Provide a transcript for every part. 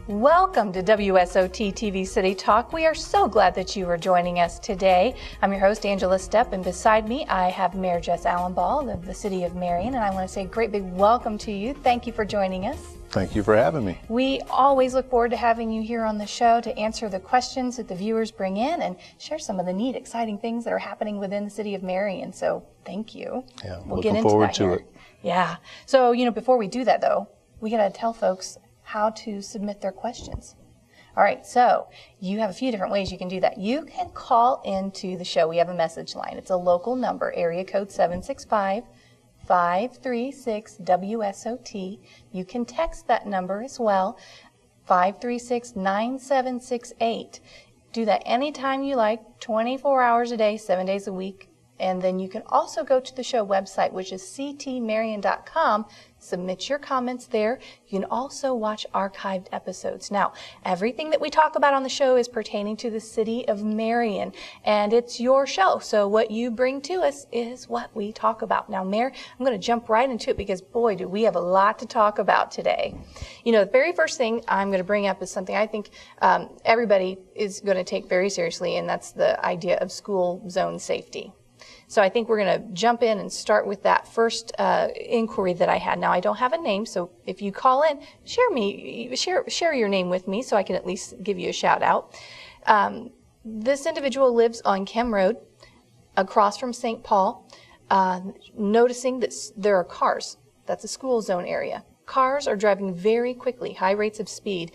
Welcome to WSOT TV City Talk. We are so glad that you are joining us today. I'm your host, Angela Stepp, and beside me I have Mayor Jess Allenball of the City of Marion, and I want to say a great big welcome to you. Thank you for joining us. Thank you for having me. We always look forward to having you here on the show to answer the questions that the viewers bring in and share some of the neat, exciting things that are happening within the City of Marion. So thank you. Yeah, we'll get looking into forward that to here. it. Yeah. So, before we do that, though, we got to tell folks how to submit their questions. All right, so you have a few different ways you can do that. You can call into the show. We have a message line. It's a local number, area code 765-536-WSOT. You can text that number as well, 536-9768. Do that anytime you like, 24 hours a day, 7 days a week. And then you can also go to the show website, which is ctmarion.com. Submit your comments there. You can also watch archived episodes. Now, everything that we talk about on the show is pertaining to the City of Marion, and it's your show. So what you bring to us is what we talk about. Now, Mayor, I'm going to jump right into it because, boy, do we have a lot to talk about today. The very first thing I'm going to bring up is something I think everybody is going to take very seriously, and that's the idea of school zone safety. So I think we're going to jump in and start with that first inquiry that I had. Now, I don't have a name, so if you call in, share your name with me so I can at least give you a shout out. This individual lives on Kem Road, across from St. Paul, noticing that there are cars. That's a school zone area. Cars are driving very quickly, high rates of speed.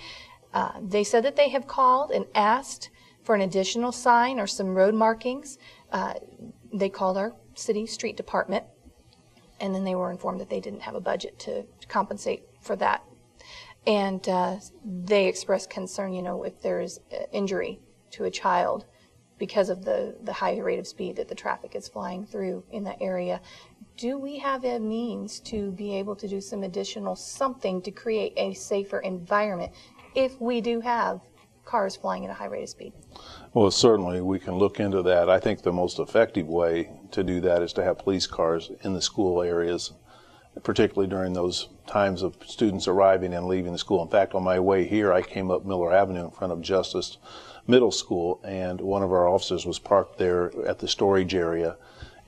They said that they have called and asked for an additional sign or some road markings. They called our city street department, and then they were informed that they didn't have a budget to compensate for that. And they expressed concern, if there is injury to a child because of the high rate of speed that the traffic is flying through in that area. Do we have a means to be able to do some additional something to create a safer environment if we do have cars flying at a high rate of speed? Well, certainly we can look into that. I think the most effective way to do that is to have police cars in the school areas, particularly during those times of students arriving and leaving the school. In fact, on my way here, I came up Miller Avenue in front of Justice Middle School, and one of our officers was parked there at the storage area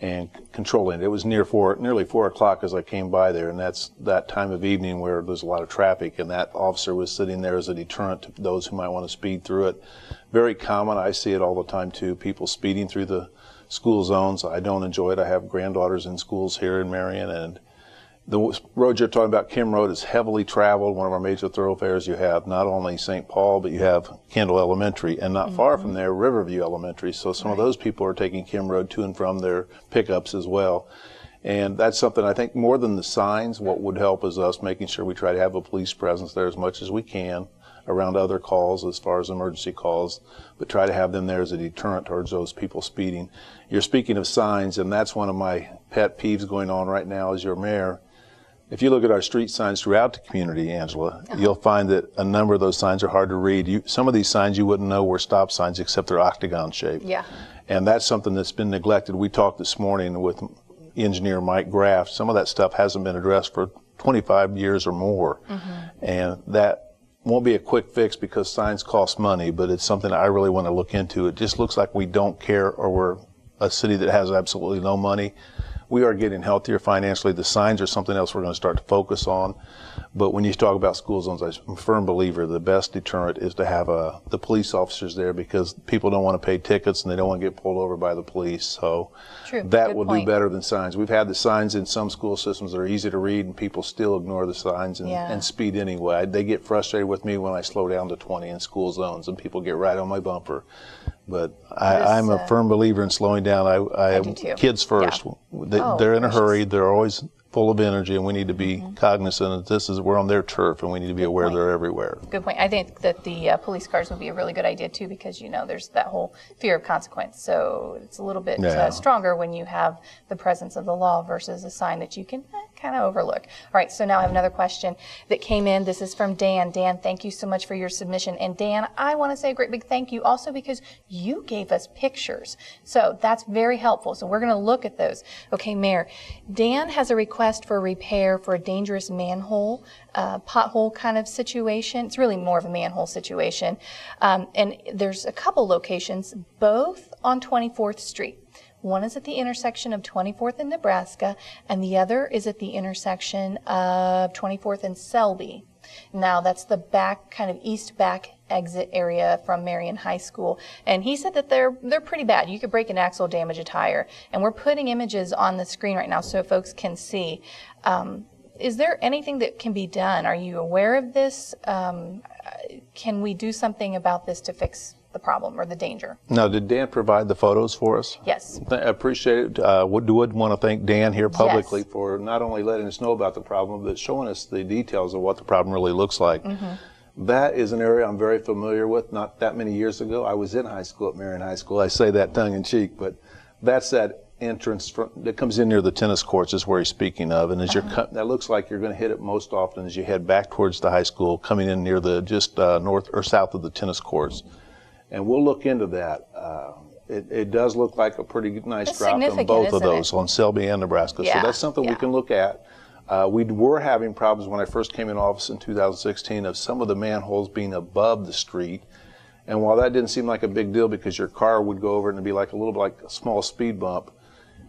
and controlling it. It was nearly 4 o'clock as I came by there, and that's that time of evening where there's a lot of traffic, and that officer was sitting there as a deterrent to those who might want to speed through it. Very common. I see it all the time too, people speeding through the school zones. I don't enjoy it. I have granddaughters in schools here in Marion, and the road you're talking about, Kem Road, is heavily traveled, one of our major thoroughfares. You have not only St. Paul, but you have Kendall Elementary, and not far from there, Riverview Elementary. So some of those people are taking Kem Road to and from their pickups as well. And that's something I think more than the signs, what would help is us making sure we try to have a police presence there as much as we can around other calls as far as emergency calls, but try to have them there as a deterrent towards those people speeding. You're speaking of signs, and that's one of my pet peeves going on right now as your mayor. If you look at our street signs throughout the community, Angela, you'll find that a number of those signs are hard to read. Some of these signs you wouldn't know were stop signs except they're octagon shaped. Yeah. And that's something that's been neglected. We talked this morning with engineer Mike Graff. Some of that stuff hasn't been addressed for 25 years or more. And that won't be a quick fix because signs cost money, but it's something I really want to look into. It just looks like we don't care, or we're a city that has absolutely no money. We are getting healthier financially. The signs are something else we're going to start to focus on. But when you talk about school zones, I'm a firm believer the best deterrent is to have the police officers there, because people don't want to pay tickets and they don't want to get pulled over by the police. So that will do better than signs. We've had the signs in some school systems that are easy to read, and people still ignore the signs and speed anyway. They get frustrated with me when I slow down to 20 in school zones and people get right on my bumper. But I'm a firm believer in slowing down. I have kids first. Yeah. They're in a hurry. They're always full of energy, and we need to be cognizant that we're on their turf, and we need to be aware they're everywhere. Good point. I think that the police cars would be a really good idea too, because there's that whole fear of consequence. So it's a little bit stronger when you have the presence of the law versus a sign that you can kind of overlook. All right, so now I have another question that came in. This is from Dan. Dan, thank you so much for your submission. And Dan, I want to say a great big thank you also because you gave us pictures. So that's very helpful. So we're going to look at those. Okay, Mayor, Dan has a request for repair for a dangerous manhole, pothole kind of situation. It's really more of a manhole situation. And there's a couple locations, both on 24th Street. One is at the intersection of 24th and Nebraska, and the other is at the intersection of 24th and Selby. Now, that's the back, kind of east back exit area from Marion High School. And he said that they're pretty bad. You could break an axle, damage a tire. And we're putting images on the screen right now so folks can see. Is there anything that can be done? Are you aware of this? Can we do something about this to fix the problem or the danger? Now, did Dan provide the photos for us? Yes. I appreciate it. Would want to thank Dan here publicly for not only letting us know about the problem, but showing us the details of what the problem really looks like. That is an area I'm very familiar with. Not that many years ago, I was in high school at Marion High School. I say that tongue in cheek, but that's that entrance that comes in near the tennis courts is where he's speaking of. And as that looks like you're going to hit it most often as you head back towards the high school, coming in near the just north or south of the tennis courts. And we'll look into that. It does look like a pretty nice drop in both of those, on Selby and Nebraska. So that's something we can look at. We were having problems when I first came in office in 2016 of some of the manholes being above the street. And while that didn't seem like a big deal because your car would go over it and it'd be like a little like a small speed bump,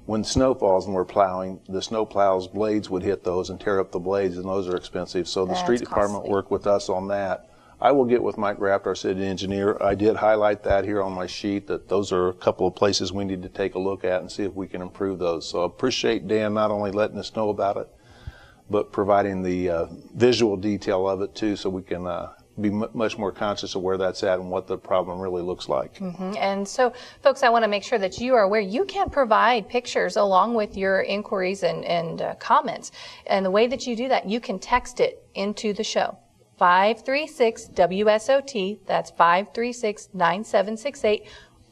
when snow falls and we're plowing, the snow plows blades would hit those and tear up the blades, and those are expensive. So the street department worked with us on that. I will get with Mike Raft, our city engineer. I did highlight that here on my sheet, that those are a couple of places we need to take a look at and see if we can improve those. So I appreciate Dan not only letting us know about it, but providing the visual detail of it too, so we can be much more conscious of where that's at and what the problem really looks like. And so, folks, I want to make sure that you are aware you can provide pictures along with your inquiries and comments. And the way that you do that, you can text it into the show. 536-WSOT, that's 536-9768,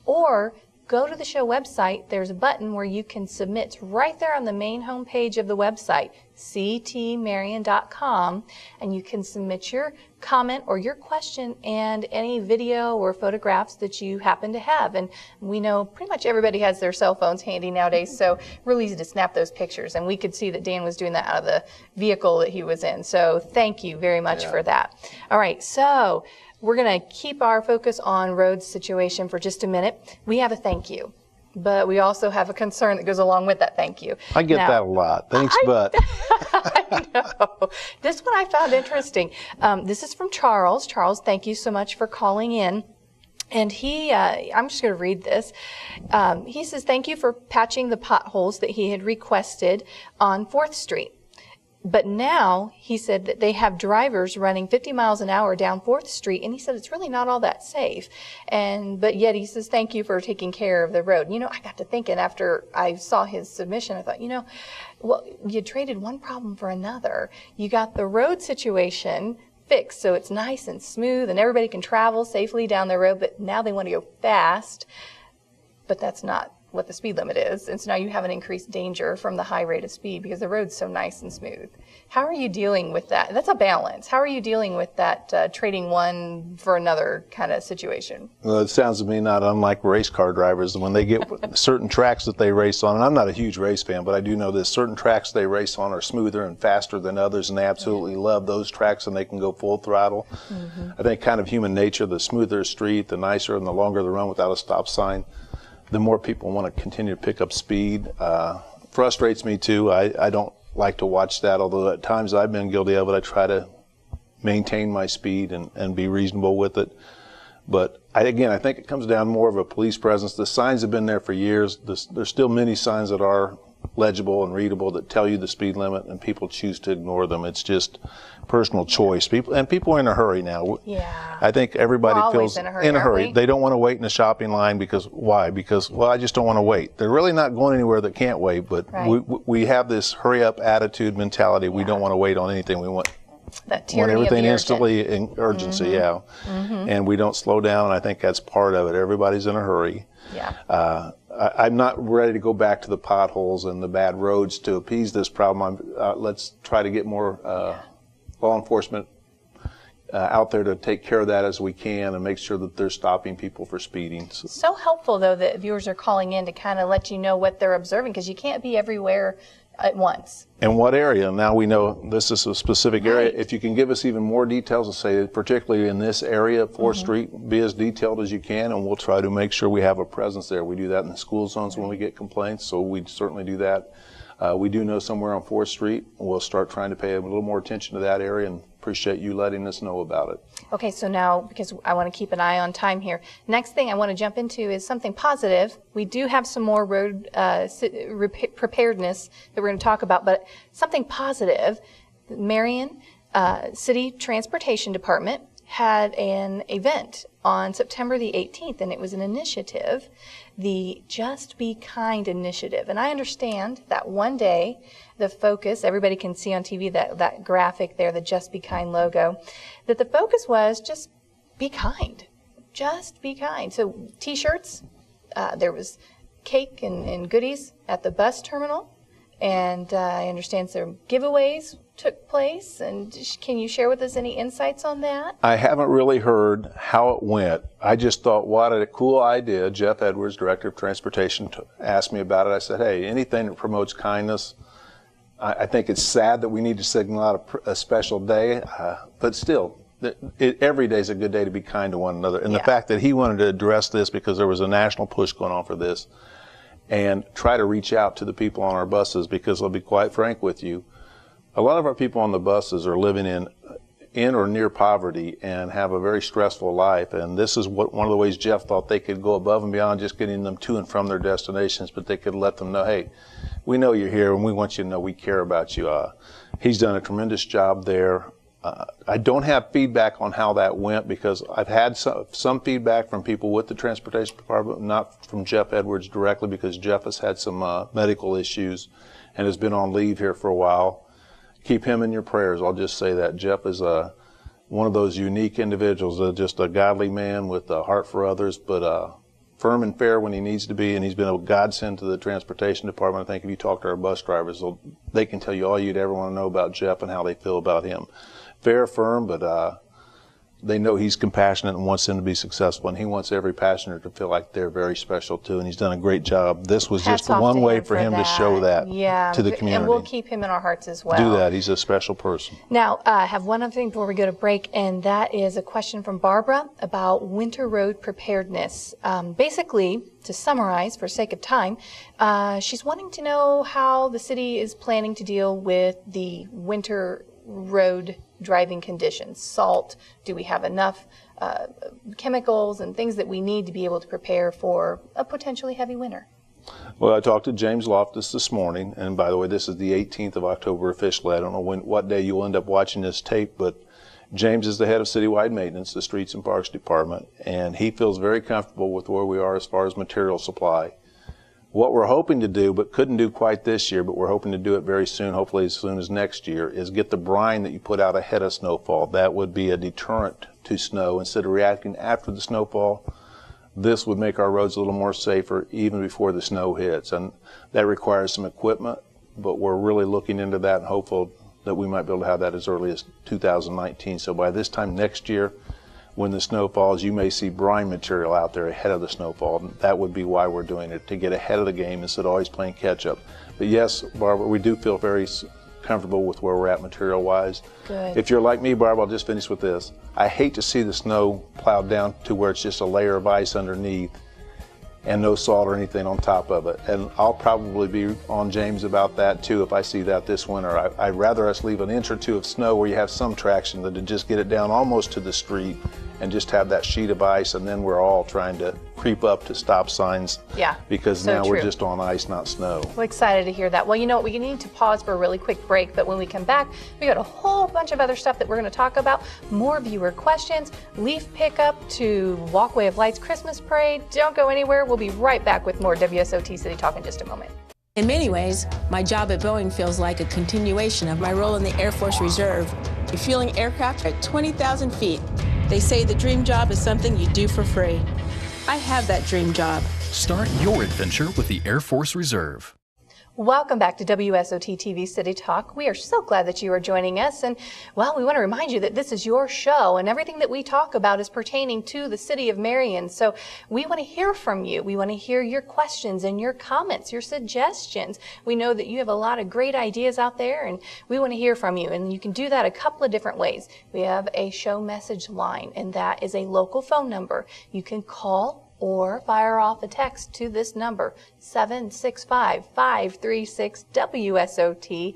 or go to the show website. There's a button where you can submit. It's right there on the main homepage of the website, ctmarion.com, and you can submit your comment or your question and any video or photographs that you happen to have. And we know pretty much everybody has their cell phones handy nowadays, so really easy to snap those pictures. And we could see that Dan was doing that out of the vehicle that he was in. So thank you very much for that. All right, so we're going to keep our focus on road situation for just a minute. We have a thank you, but we also have a concern that goes along with that thank you. I get that a lot. Thanks, but. I know. This one I found interesting. This is from Charles. Charles, thank you so much for calling in. And he, I'm just going to read this. He says, thank you for patching the potholes that he had requested on 4th Street. But now, he said that they have drivers running 50 miles an hour down 4th Street, and he said it's really not all that safe. But yet he says, thank you for taking care of the road. I got to thinking after I saw his submission, I thought, well, you traded one problem for another. You got the road situation fixed, so it's nice and smooth, and everybody can travel safely down the road, but now they want to go fast, but that's not what the speed limit is. And so now you have an increased danger from the high rate of speed because the road's so nice and smooth. How are you dealing with that? That's a balance. How are you dealing with that trading one for another kind of situation? Well, it sounds to me not unlike race car drivers when they get certain tracks that they race on. And I'm not a huge race fan, but I do know this. Certain tracks they race on are smoother and faster than others, and they absolutely love those tracks, and they can go full throttle. I think kind of human nature, the smoother a street, the nicer and the longer the run without a stop sign, the more people want to continue to pick up speed. Frustrates me too. I don't like to watch that, although at times I've been guilty of it. I try to maintain my speed and be reasonable with it. But I think it comes down more of a police presence. The signs have been there for years. There's still many signs that are legible and readable that tell you the speed limit, and people choose to ignore them. It's just, personal choice. People are in a hurry now. Yeah. I think everybody We're feels always in a hurry, aren't we? They don't want to wait in a shopping line because why? Because, well, I just don't want to wait. They're really not going anywhere that can't wait, but Right. we have this hurry up attitude mentality. We don't want to wait on anything. We want That tyranny everything of the instantly in urgency, yeah. And we don't slow down, and I think that's part of it. Everybody's in a hurry. Yeah. I'm not ready to go back to the potholes and the bad roads to appease this problem. Let's try to get more law enforcement out there to take care of that as we can and make sure that they're stopping people for speeding. So helpful, though, that viewers are calling in to kind of let you know what they're observing, because you can't be everywhere at once. And what area? Now we know this is a specific area. Right. If you can give us even more details and say, particularly in this area, 4th Street, be as detailed as you can, and we'll try to make sure we have a presence there. We do that in the school zones when we get complaints, so we certainly do that. We do know somewhere on 4th Street. We'll start trying to pay a little more attention to that area, and appreciate you letting us know about it. Okay, so now, because I want to keep an eye on time here, next thing I want to jump into is something positive. We do have some more road preparedness that we're going to talk about, but something positive. Marion City Transportation Department had an event on September the 18th, and it was an initiative, the Just Be Kind initiative. And I understand that one day the focus, everybody can see on TV that graphic there, the Just Be Kind logo, that the focus was just be kind. Just be kind. So t-shirts, there was cake and goodies at the bus terminal, and I understand some giveaways took place. And can you share with us any insights on that? I haven't really heard how it went. I just thought, what a cool idea. Jeff Edwards, Director of Transportation, asked me about it. I said, hey, anything that promotes kindness. I think it's sad that we need to signal out a special day, but still, every day is a good day to be kind to one another. And the fact that he wanted to address this because there was a national push going on for this, and try to reach out to the people on our buses, because I'll be quite frank with you, a lot of our people on the buses are living in or near poverty and have a very stressful life, and this is one of the ways Jeff thought they could go above and beyond just getting them to and from their destinations, but they could let them know, hey, we know you're here and we want you to know we care about you. He's done a tremendous job there. I don't have feedback on how that went, because I've had some feedback from people with the Transportation Department, not from Jeff Edwards directly, because Jeff has had some medical issues and has been on leave here for a while. Keep him in your prayers. I'll just say that. Jeff is one of those unique individuals, just a godly man with a heart for others, but firm and fair when he needs to be, and he's been a godsend to the Transportation Department. I think if you talk to our bus drivers, they can tell you all you'd ever want to know about Jeff and how they feel about him. Fair, firm, but they know he's compassionate and wants them to be successful, and he wants every passenger to feel like they're very special too, and he's done a great job. This was just one way for him to show that to the community. And we'll keep him in our hearts as well. Do that. He's a special person. Now, I have one other thing before we go to break, and that is a question from Barbara about winter road preparedness. Basically, to summarize for sake of time, she's wanting to know how the city is planning to deal with the winter road driving conditions. Salt, do we have enough chemicals and things that we need to be able to prepare for a potentially heavy winter? Well, I talked to James Loftus this morning, and by the way, this is the 18th of October officially. I don't know what day you'll end up watching this tape, but James is the head of citywide maintenance, the Streets and Parks Department, and he feels very comfortable with where we are as far as material supply. What we're hoping to do, but couldn't do quite this year, but we're hoping to do it very soon, hopefully as soon as next year, is get the brine that you put out ahead of snowfall. That would be a deterrent to snow. Instead of reacting after the snowfall, this would make our roads a little more safer even before the snow hits. And that requires some equipment, but we're really looking into that and hopeful that we might be able to have that as early as 2019. So by this time next year, when the snow falls, you may see brine material out there ahead of the snowfall. That would be why we're doing it, to get ahead of the game instead of always playing catch up. But yes, Barbara, we do feel very comfortable with where we're at material-wise. Good. If you're like me, Barbara, I'll just finish with this. I hate to see the snow plowed down to where it's just a layer of ice underneath and no salt or anything on top of it. And I'll probably be on James about that too if I see that this winter. I'd rather us leave an inch or two of snow where you have some traction than to just get it down almost to the street and just have that sheet of ice, and then we're all trying to creep up to stop signs. Yeah, because so now true. we're just on ice, not snow. We're excited to hear that. Well, you know what? We need to pause for a really quick break, but when we come back, we got a whole bunch of other stuff that we're going to talk about. More viewer questions, leaf pickup to Walkway of Lights Christmas Parade. Don't go anywhere. We'll be right back with more WSOT City Talk in just a moment. In many ways, my job at Boeing feels like a continuation of my role in the Air Force Reserve, refueling aircraft at 20,000 feet. They say the dream job is something you do for free. I have that dream job. Start your adventure with the Air Force Reserve. Welcome back to WSOT TV City Talk. We are so glad that you are joining us. And, well, we want to remind you that this is your show, and everything that we talk about is pertaining to the city of Marion. So we want to hear from you. We want to hear your questions and your comments, your suggestions. We know that you have a lot of great ideas out there, and we want to hear from you. And you can do that a couple of different ways. We have a show message line, and that is a local phone number. You can call or fire off a text to this number, 765-536-WSOT,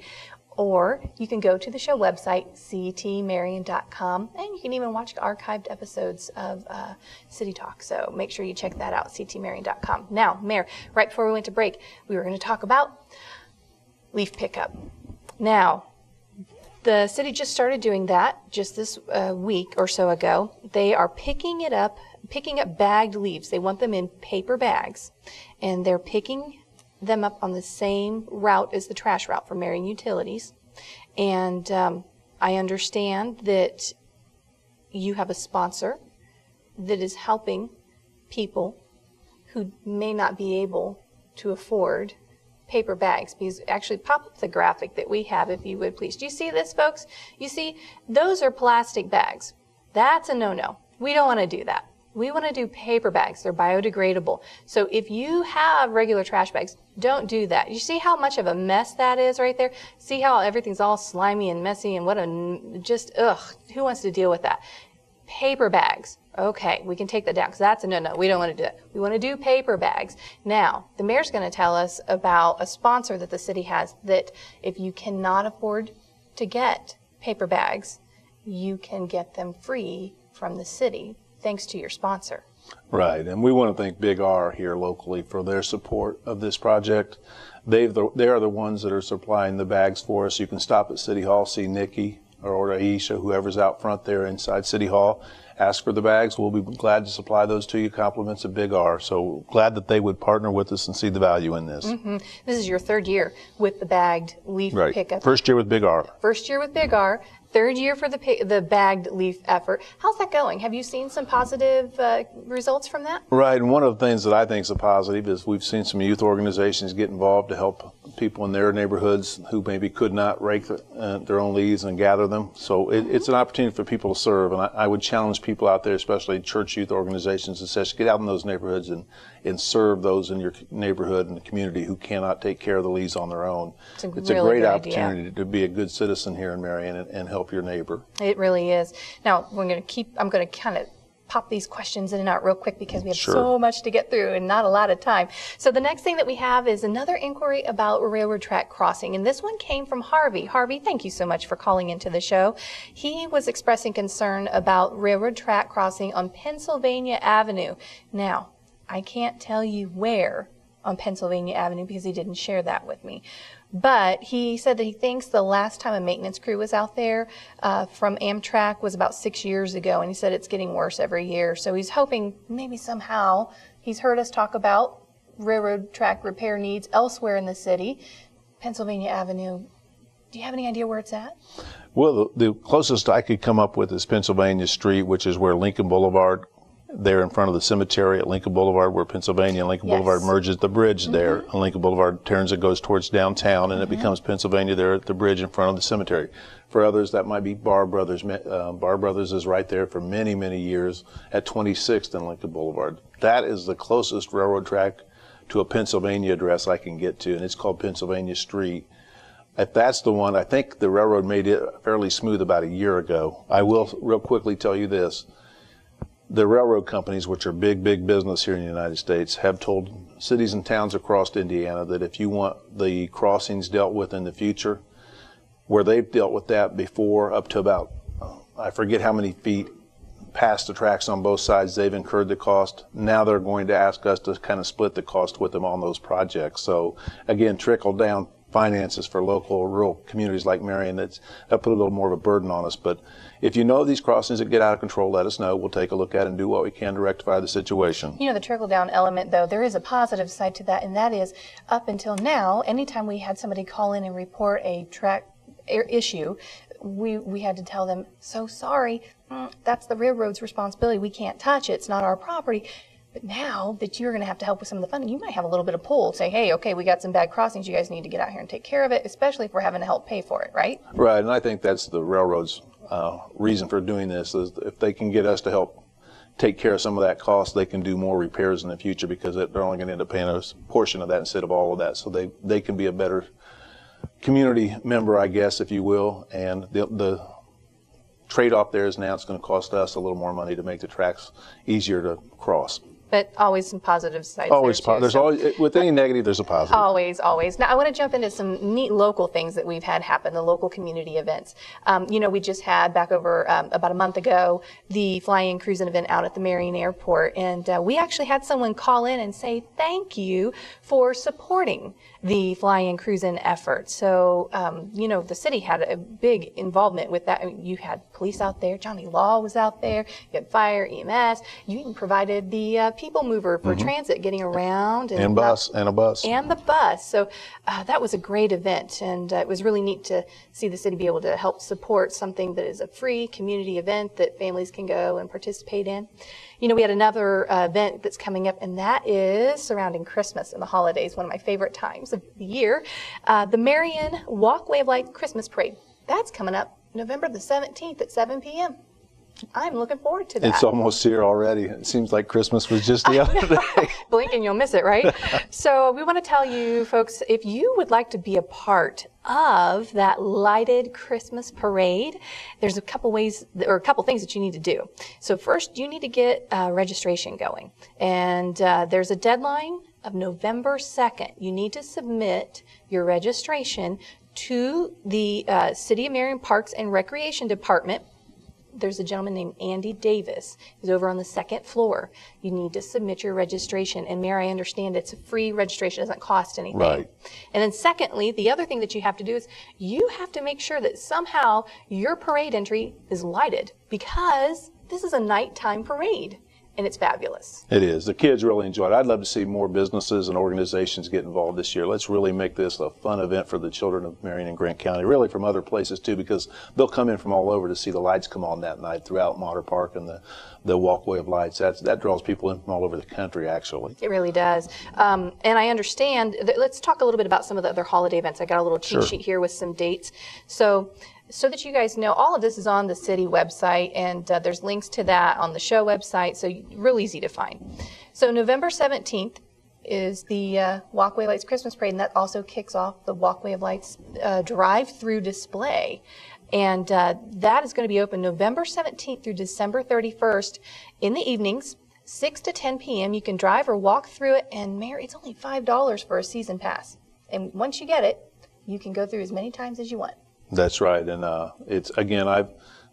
or you can go to the show website, ctmarion.com, and you can even watch archived episodes of City Talk, so make sure you check that out, ctmarion.com. Now, Mayor, right before we went to break, we were going to talk about leaf pickup. Now, the city just started doing that just this week or so ago. They are picking up bagged leaves. They want them in paper bags, and they're picking them up on the same route as the trash route for Marion Utilities. And I understand that you have a sponsor that is helping people who may not be able to afford paper bags. Because actually, pop up the graphic that we have, if you would please. Do you see this, folks? You see, those are plastic bags. That's a no-no. We don't want to do that. We want to do paper bags. They're biodegradable. So if you have regular trash bags, don't do that. You see how much of a mess that is right there? See how everything's all slimy and messy, and what a just, ugh, who wants to deal with that? Paper bags. Okay, we can take that down because that's a no-no. We don't want to do that. We want to do paper bags. Now, the mayor's going to tell us about a sponsor that the city has that if you cannot afford to get paper bags, you can get them free from the city, thanks to your sponsor. Right, and we want to thank Big R here locally for their support of this project. They are the ones that are supplying the bags for us. You can stop at City Hall, see Nikki or Aisha, whoever's out front there inside City Hall, ask for the bags. We'll be glad to supply those to you, compliments of Big R. So glad that they would partner with us and see the value in this. Mm-hmm. This is your third year with the bagged leaf pickup. First year with Big R. First year with Big R. Third year for the bagged leaf effort. How's that going? Have you seen some positive results from that? Right, and one of the things that I think is a positive is we've seen some youth organizations get involved to help people in their neighborhoods who maybe could not rake their own leaves and gather them. So it's an opportunity for people to serve, and I would challenge people out there, especially church youth organizations, and such, get out in those neighborhoods and serve those in your neighborhood and the community who cannot take care of the leaves on their own. It's a great opportunity to be a good citizen here in Marion and help your neighbor. It really is. Now, I'm going to kind of pop these questions in and out real quick because we have so much to get through and not a lot of time. So the next thing that we have is another inquiry about railroad track crossing, and this one came from Harvey. Harvey, thank you so much for calling into the show. He was expressing concern about railroad track crossing on Pennsylvania Avenue. Now, I can't tell you where on Pennsylvania Avenue because he didn't share that with me. But he said that he thinks the last time a maintenance crew was out there from Amtrak was about 6 years ago, and he said it's getting worse every year. So he's hoping maybe somehow he's heard us talk about railroad track repair needs elsewhere in the city. Pennsylvania Avenue, do you have any idea where it's at? Well, the closest I could come up with is Pennsylvania Street, which is where Lincoln Boulevard, there in front of the cemetery at Lincoln Boulevard, where Pennsylvania and Lincoln Boulevard merges, the bridge there. And Lincoln Boulevard turns and goes towards downtown, and it becomes Pennsylvania there at the bridge in front of the cemetery. For others, that might be Bar Brothers. Bar Brothers is right there for many, many years at 26th and Lincoln Boulevard. That is the closest railroad track to a Pennsylvania address I can get to, and it's called Pennsylvania Street. If that's the one, I think the railroad made it fairly smooth about a year ago. I will real quickly tell you this. The railroad companies, which are big, big business here in the United States, have told cities and towns across Indiana that if you want the crossings dealt with in the future, where they've dealt with that before up to about, I forget how many feet passed the tracks on both sides. They've incurred the cost. Now they're going to ask us to kind of split the cost with them on those projects. So again, trickle down finances for local rural communities like Marion, that put a little more of a burden on us. But if you know these crossings that get out of control, let us know. We'll take a look at it and do what we can to rectify the situation. You know, the trickle-down element, though, there is a positive side to that, and that is, up until now, anytime we had somebody call in and report a track issue, we had to tell them, so sorry, that's the railroad's responsibility. We can't touch it. It's not our property. But now that you're going to have to help with some of the funding, you might have a little bit of pull. Say, hey, okay, we got some bad crossings. You guys need to get out here and take care of it, especially if we're having to help pay for it, right? Right, and I think that's the railroad's reason for doing this, is if they can get us to help take care of some of that cost, they can do more repairs in the future, because they're only going to end up paying a portion of that instead of all of that. So they can be a better community member, I guess, if you will. And the trade-off there is now it's going to cost us a little more money to make the tracks easier to cross. But always some positive sides. Always, there too, there's always, with any negative, there's a positive. Always, always. Now, I want to jump into some neat local things that we've had happen, the local community events. You know, we just had back over about a month ago the fly-in cruising event out at the Marion Airport, and we actually had someone call in and say thank you for supporting the fly-in cruising effort. So, you know, the city had a big involvement with that. I mean, you had police out there, Johnny Law was out there, you had fire, EMS, you even provided the people mover for transit, getting around. And bus, and a bus. And the bus. So that was a great event, and it was really neat to see the city be able to help support something that is a free community event that families can go and participate in. You know, we had another event that's coming up, and that is surrounding Christmas and the holidays, one of my favorite times of the year. The Marion Walkway of Light Christmas Parade. That's coming up November the 17th at 7 p.m. I'm looking forward to that. It's almost here already. It seems like Christmas was just the other day. Blink and you'll miss it, right? So we want to tell you folks, if you would like to be a part of that lighted Christmas parade, there's a couple ways, or a couple things that you need to do. So first, you need to get registration going. And there's a deadline of November 2nd. You need to submit your registration to the City of Marion Parks and Recreation Department. There's a gentleman named Andy Davis. He's over on the second floor. You need to submit your registration. And Mayor, I understand it's a free registration. It doesn't cost anything. Right. And then secondly, the other thing that you have to do is you have to make sure that somehow your parade entry is lighted, because this is a nighttime parade. And it's fabulous. It is. The kids really enjoy it. I'd love to see more businesses and organizations get involved this year. Let's really make this a fun event for the children of Marion and Grant County, really from other places too, because they'll come in from all over to see the lights come on that night throughout Manhole Park and the Walkway of Lights. That draws people in from all over the country, actually. It really does. And I understand. Let's talk a little bit about some of the other holiday events. I got a little cheat sheet here with some dates. So that you guys know, all of this is on the city website, and there's links to that on the show website, so real easy to find. So November 17th is the Walkway Lights Christmas Parade, and that also kicks off the Walkway of Lights drive-through display. And that is going to be open November 17th through December 31st in the evenings, 6 to 10 p.m. You can drive or walk through it, and Mayor, it's only $5 for a season pass. And once you get it, you can go through as many times as you want. That's right, and it's again,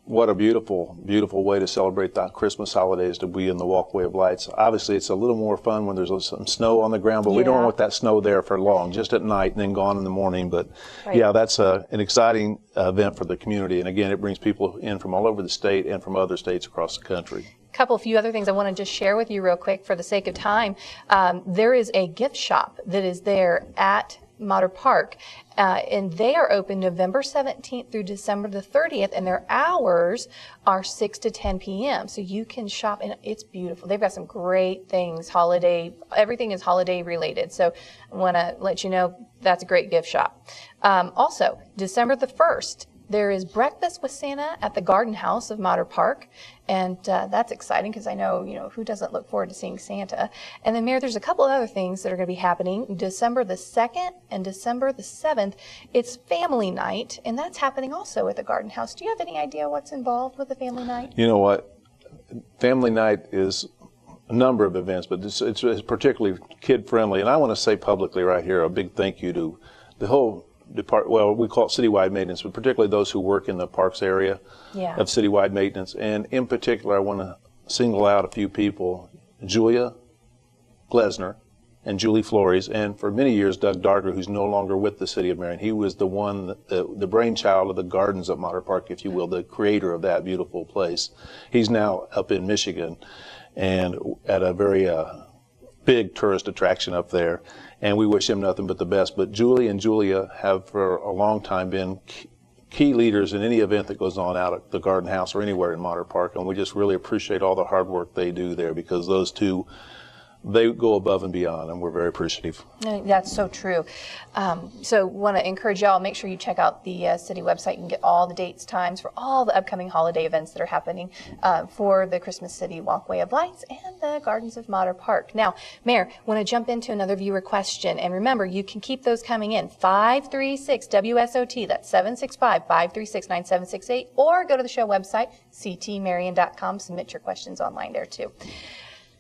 what a beautiful, beautiful way to celebrate the Christmas holidays, to be in the Walkway of Lights. Obviously, it's a little more fun when there's some snow on the ground, but we don't want that snow there for long, just at night and then gone in the morning. But yeah, that's an exciting event for the community, and again, it brings people in from all over the state and from other states across the country. Few other things I want to just share with you real quick for the sake of time. There is a gift shop that is there at Manhole Park, and they are open November 17th through December the 30th, and their hours are 6 to 10 p.m. So you can shop, and it's beautiful. They've got some great things, everything is holiday related. So I want to let you know that's a great gift shop. Also, December the 1st, there is Breakfast with Santa at the Garden House of Manhole Park, and that's exciting because I know, who doesn't look forward to seeing Santa. And then, Mayor, there's a couple of other things that are going to be happening. December the 2nd and December the 7th, it's Family Night, and that's happening also at the Garden House. Do you have any idea what's involved with the Family Night? You know what? Family Night is a number of events, but it's particularly kid-friendly, and I want to say publicly right here a big thank you to the whole well, we call it citywide maintenance, but particularly those who work in the parks area Yeah. of citywide maintenance. And in particular, I want to single out a few people, Julia Glesner and Julie Flores, and for many years, Doug Darger, who's no longer with the City of Marion. He was the one, the brainchild of the gardens at Modern Park, if you will, the creator of that beautiful place. He's now up in Michigan and at a very big tourist attraction up there, and we wish him nothing but the best. But Julie and Julia have for a long time been key leaders in any event that goes on out at the Garden House or anywhere in Modern Park, and we just really appreciate all the hard work they do there, because those two, they go above and beyond, and we're very appreciative. That's so true. So want to encourage y'all, make sure you check out the city website and get all the dates, times for all the upcoming holiday events that are happening for the Christmas City Walkway of Lights and the Gardens of Modern Park. Now, Mayor, want to jump into another viewer question, and remember, you can keep those coming in. 536-WSOT, that's 765-536-9768, or go to the show website, ctmarion.com, submit your questions online there too.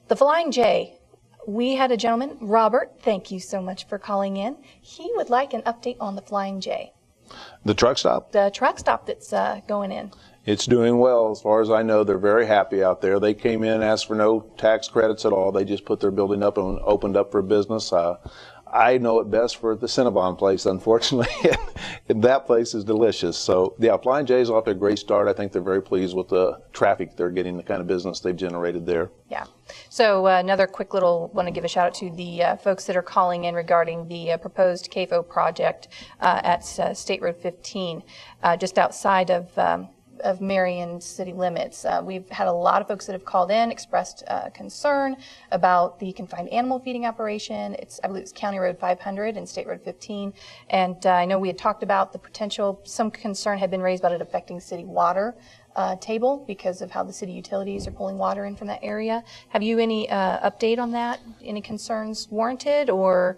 The Flying J. We had a gentleman, Robert, thank you so much for calling in. He would like an update on the Flying J. The truck stop? The truck stop that's going in. It's doing well. As far as I know, they're very happy out there. They came in, asked for no tax credits at all. They just put their building up and opened up for business. I know it best for the Cinnabon place, unfortunately, and that place is delicious. So, yeah, Flying J's off to a great start. I think they're very pleased with the traffic they're getting, the kind of business they've generated there. Yeah. So another quick little, want to give a shout out to the folks that are calling in regarding the proposed CAFO project at State Road 15, just outside of Marion city limits. We've had a lot of folks that have called in, expressed concern about the confined animal feeding operation. I believe it's County Road 500 and State Road 15. And I know we had talked about the potential, some concern had been raised about it affecting city water table because of how the city utilities are pulling water in from that area. Have you any update on that? Any concerns warranted, or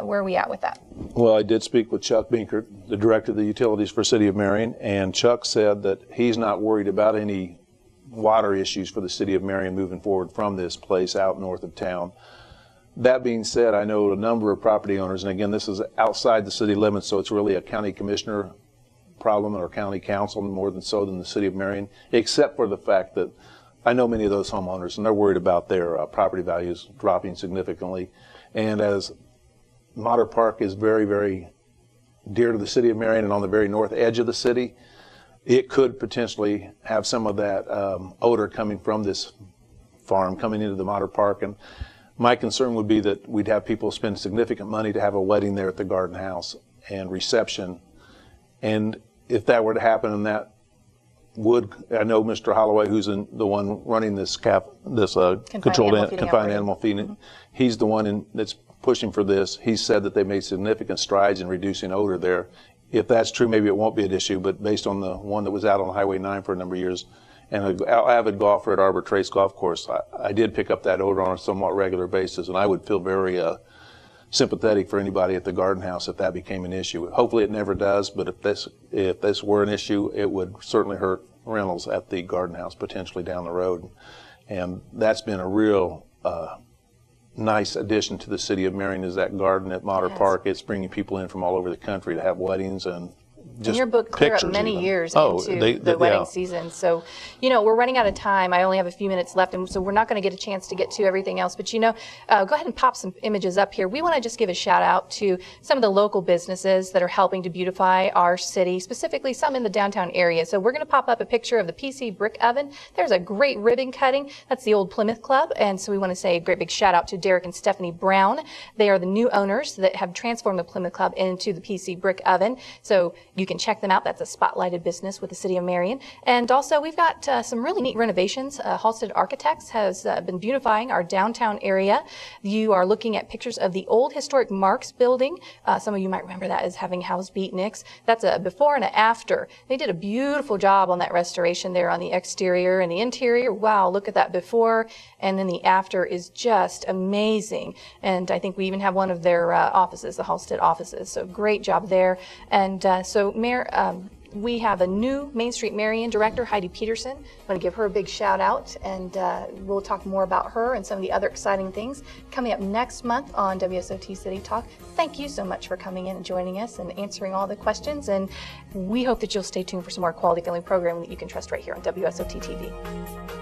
where are we at with that? Well, I did speak with Chuck Binkert, the director of the utilities for City of Marion, and Chuck said that he's not worried about any water issues for the City of Marion moving forward from this place out north of town. That being said, I know a number of property owners, and again, this is outside the city limits, so it's really a county commissioner problem or county council more than so than the City of Marion, except for the fact that I know many of those homeowners, and they're worried about their property values dropping significantly. And as Modern Park is very, very dear to the City of Marion and on the very north edge of the city, it could potentially have some of that odor coming from this farm coming into the Modern Park. And my concern would be that we'd have people spend significant money to have a wedding there at the Garden House and reception. And if that were to happen, and that would, I know Mr. Holloway, who's the one running this controlled confined animal feeding, mm-hmm. He's the one that's pushing for this. He said that they made significant strides in reducing odor there. If that's true, maybe it won't be an issue, but based on the one that was out on Highway 9 for a number of years, and an avid golfer at Arbor Trace Golf Course, I did pick up that odor on a somewhat regular basis, and I would feel very sympathetic for anybody at the Garden House if that became an issue. Hopefully it never does, but if this were an issue, it would certainly hurt rentals at the Garden House potentially down the road. And that's been a real nice addition to the City of Marion, is that garden at Modern Park. It's bringing people in from all over the country to have weddings and just your book clear up many years into the wedding season. So, we're running out of time. I only have a few minutes left, and so we're not going to get a chance to get to everything else. But, go ahead and pop some images up here. We want to just give a shout out to some of the local businesses that are helping to beautify our city, specifically some in the downtown area. So we're going to pop up a picture of the PC Brick Oven. There's a great ribbon cutting. That's the old Plymouth Club. And so we want to say a great big shout out to Derek and Stephanie Brown. They are the new owners that have transformed the Plymouth Club into the PC Brick Oven. So you can check them out. That's a spotlighted business with the City of Marion. And also we've got some really neat renovations. Halstead Architects has been beautifying our downtown area. You are looking at pictures of the old historic Marks building. Some of you might remember that as having housed beatniks. That's a before and an after. They did a beautiful job on that restoration there on the exterior and the interior. Wow, look at that before, and then the after is just amazing. And I think we even have one of their offices, the Halstead offices. So great job there. And so Mayor, We have a new Main Street Marion director, Heidi Peterson. I want to give her a big shout out, and we'll talk more about her and some of the other exciting things coming up next month on WSOT City Talk. Thank you so much for coming in and joining us and answering all the questions, and we hope that you'll stay tuned for some more quality family programming that you can trust right here on WSOT TV.